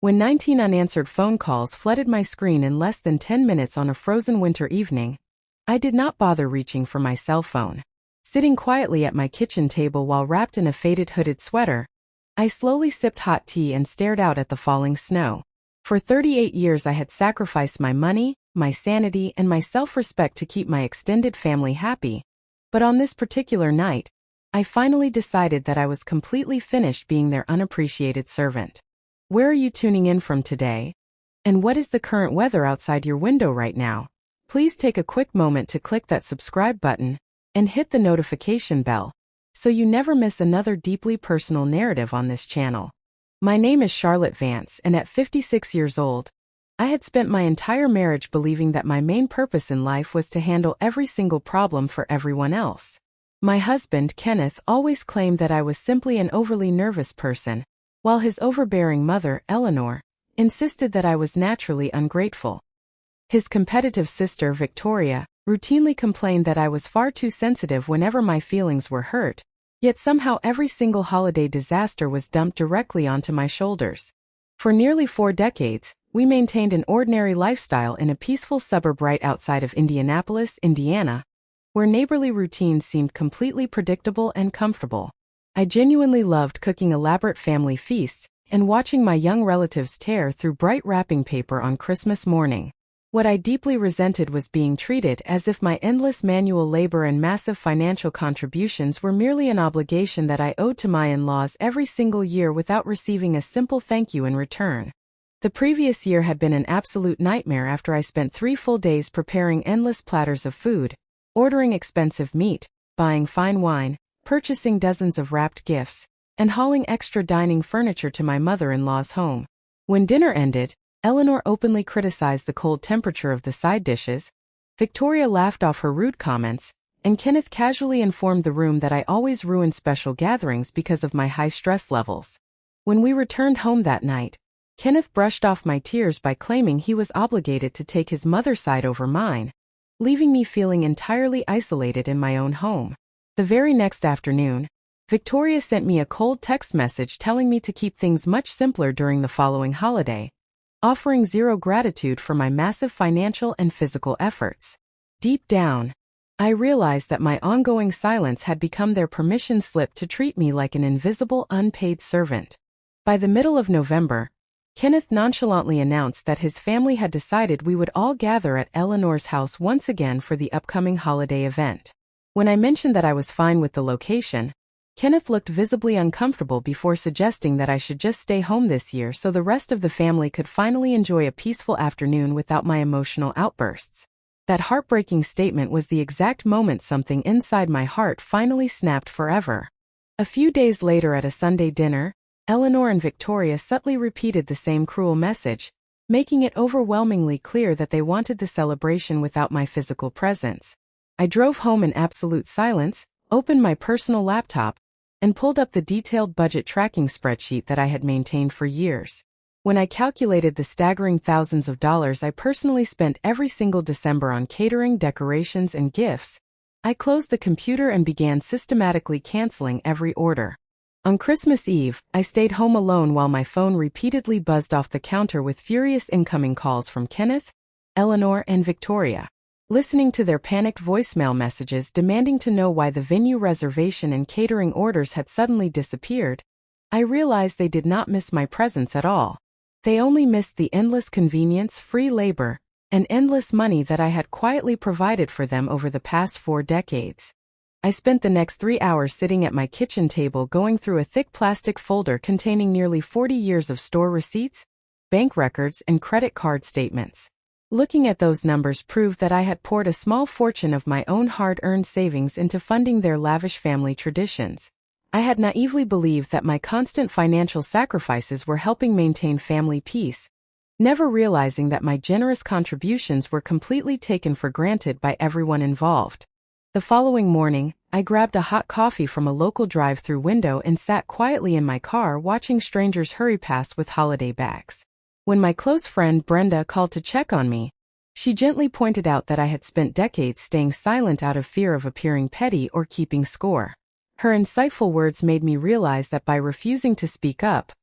When 19 unanswered phone calls flooded my screen in less than 10 minutes on a frozen winter evening, I did not bother reaching for my cell phone. Sitting quietly at my kitchen table while wrapped in a faded hooded sweater, I slowly sipped hot tea and stared out at the falling snow. For 38 years I had sacrificed my money, my sanity, and my self-respect to keep my extended family happy. But on this particular night, I finally decided that I was completely finished being their unappreciated servant. Where are you tuning in from today? And what is the current weather outside your window right now? Please take a quick moment to click that subscribe button and hit the notification bell so you never miss another deeply personal narrative on this channel. My name is Charlotte Vance, and at 56 years old, I had spent my entire marriage believing that my main purpose in life was to handle every single problem for everyone else. My husband, Kenneth, always claimed that I was simply an overly nervous person, while his overbearing mother, Eleanor, insisted that I was naturally ungrateful. His competitive sister, Victoria, routinely complained that I was far too sensitive whenever my feelings were hurt, yet somehow every single holiday disaster was dumped directly onto my shoulders. For nearly 4 decades, we maintained an ordinary lifestyle in a peaceful suburb right outside of Indianapolis, Indiana, where neighborly routines seemed completely predictable and comfortable. I genuinely loved cooking elaborate family feasts and watching my young relatives tear through bright wrapping paper on Christmas morning. What I deeply resented was being treated as if my endless manual labor and massive financial contributions were merely an obligation that I owed to my in-laws every single year without receiving a simple thank you in return. The previous year had been an absolute nightmare after I spent 3 full days preparing endless platters of food, ordering expensive meat, buying fine wine, purchasing dozens of wrapped gifts, and hauling extra dining furniture to my mother-in-law's home. When dinner ended, Eleanor openly criticized the cold temperature of the side dishes, Victoria laughed off her rude comments, and Kenneth casually informed the room that I always ruined special gatherings because of my high stress levels. When we returned home that night, Kenneth brushed off my tears by claiming he was obligated to take his mother's side over mine, leaving me feeling entirely isolated in my own home. The very next afternoon, Victoria sent me a cold text message telling me to keep things much simpler during the following holiday, offering zero gratitude for my massive financial and physical efforts. Deep down, I realized that my ongoing silence had become their permission slip to treat me like an invisible, unpaid servant. By the middle of November, Kenneth nonchalantly announced that his family had decided we would all gather at Eleanor's house once again for the upcoming holiday event. When I mentioned that I was fine with the location, Kenneth looked visibly uncomfortable before suggesting that I should just stay home this year so the rest of the family could finally enjoy a peaceful afternoon without my emotional outbursts. That heartbreaking statement was the exact moment something inside my heart finally snapped forever. A few days later at a Sunday dinner, Eleanor and Victoria subtly repeated the same cruel message, making it overwhelmingly clear that they wanted the celebration without my physical presence. I drove home in absolute silence, opened my personal laptop, and pulled up the detailed budget tracking spreadsheet that I had maintained for years. When I calculated the staggering thousands of dollars I personally spent every single December on catering, decorations, and gifts, I closed the computer and began systematically canceling every order. On Christmas Eve, I stayed home alone while my phone repeatedly buzzed off the counter with furious incoming calls from Kenneth, Eleanor, and Victoria. Listening to their panicked voicemail messages demanding to know why the venue reservation and catering orders had suddenly disappeared, I realized they did not miss my presence at all. They only missed the endless convenience, free labor, and endless money that I had quietly provided for them over the past 4 decades. I spent the next 3 hours sitting at my kitchen table going through a thick plastic folder containing nearly 40 years of store receipts, bank records, and credit card statements. Looking at those numbers proved that I had poured a small fortune of my own hard-earned savings into funding their lavish family traditions. I had naively believed that my constant financial sacrifices were helping maintain family peace, never realizing that my generous contributions were completely taken for granted by everyone involved. The following morning, I grabbed a hot coffee from a local drive-through window and sat quietly in my car watching strangers hurry past with holiday bags. When my close friend Brenda called to check on me, she gently pointed out that I had spent decades staying silent out of fear of appearing petty or keeping score. Her insightful words made me realize that by refusing to speak up,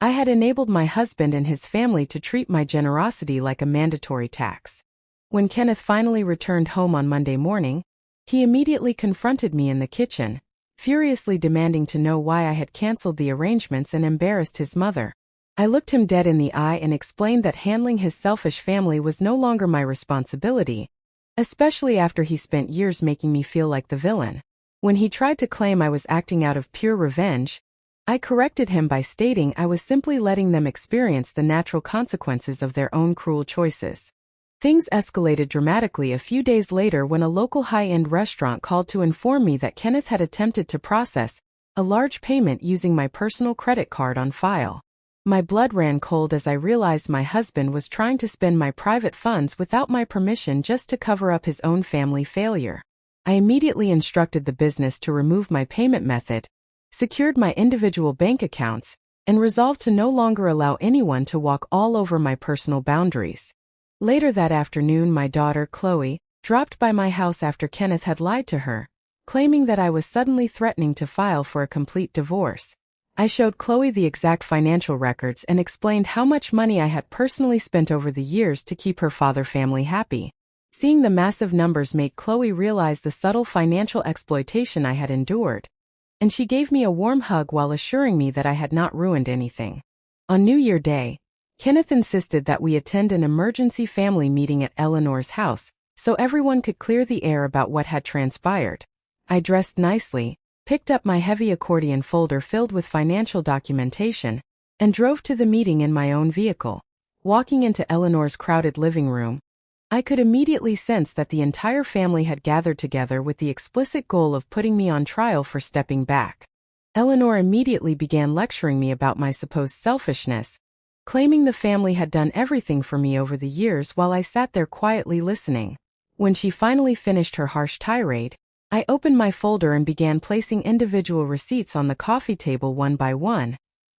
I had enabled my husband and his family to treat my generosity like a mandatory tax. When Kenneth finally returned home on Monday morning, he immediately confronted me in the kitchen, furiously demanding to know why I had canceled the arrangements and embarrassed his mother. I looked him dead in the eye and explained that handling his selfish family was no longer my responsibility, especially after he spent years making me feel like the villain. When he tried to claim I was acting out of pure revenge, I corrected him by stating I was simply letting them experience the natural consequences of their own cruel choices. Things escalated dramatically a few days later when a local high-end restaurant called to inform me that Kenneth had attempted to process a large payment using my personal credit card on file. My blood ran cold as I realized my husband was trying to spend my private funds without my permission just to cover up his own family failure. I immediately instructed the business to remove my payment method, secured my individual bank accounts, and resolved to no longer allow anyone to walk all over my personal boundaries. Later that afternoon, my daughter, Chloe, dropped by my house after Kenneth had lied to her, claiming that I was suddenly threatening to file for a complete divorce. I showed Chloe the exact financial records and explained how much money I had personally spent over the years to keep her father family happy. Seeing the massive numbers made Chloe realize the subtle financial exploitation I had endured, and she gave me a warm hug while assuring me that I had not ruined anything. On New Year Day, Kenneth insisted that we attend an emergency family meeting at Eleanor's house, so everyone could clear the air about what had transpired. I dressed nicely, picked up my heavy accordion folder filled with financial documentation, and drove to the meeting in my own vehicle. Walking into Eleanor's crowded living room, I could immediately sense that the entire family had gathered together with the explicit goal of putting me on trial for stepping back. Eleanor immediately began lecturing me about my supposed selfishness, claiming the family had done everything for me over the years while I sat there quietly listening. When she finally finished her harsh tirade, I opened my folder and began placing individual receipts on the coffee table one by one,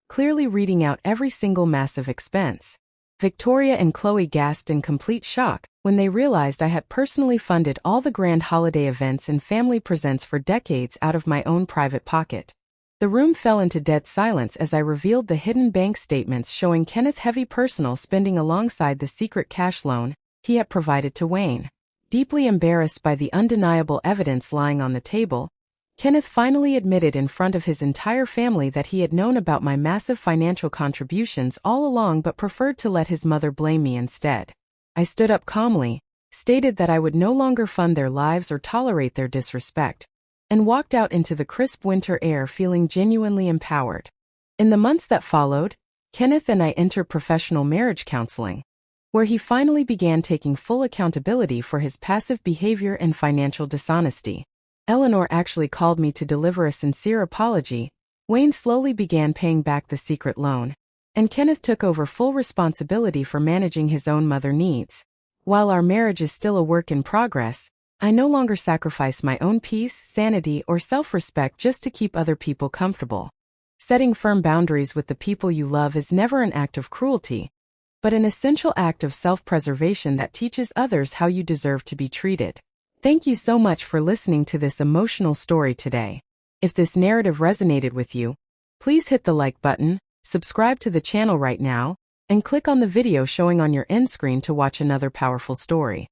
clearly reading out every single massive expense. Victoria and Chloe gasped in complete shock when they realized I had personally funded all the grand holiday events and family presents for decades out of my own private pocket. The room fell into dead silence as I revealed the hidden bank statements showing Kenneth heavy personal spending alongside the secret cash loan he had provided to Wayne. Deeply embarrassed by the undeniable evidence lying on the table, Kenneth finally admitted in front of his entire family that he had known about my massive financial contributions all along but preferred to let his mother blame me instead. I stood up calmly, stated that I would no longer fund their lives or tolerate their disrespect, and walked out into the crisp winter air feeling genuinely empowered. In the months that followed, Kenneth and I entered professional marriage counseling, where he finally began taking full accountability for his passive behavior and financial dishonesty. Eleanor actually called me to deliver a sincere apology. Wayne slowly began paying back the secret loan, and Kenneth took over full responsibility for managing his own mother needs. While our marriage is still a work in progress, I no longer sacrifice my own peace, sanity, or self-respect just to keep other people comfortable. Setting firm boundaries with the people you love is never an act of cruelty, but an essential act of self-preservation that teaches others how you deserve to be treated. Thank you so much for listening to this emotional story today. If this narrative resonated with you, please hit the like button, subscribe to the channel right now, and click on the video showing on your end screen to watch another powerful story.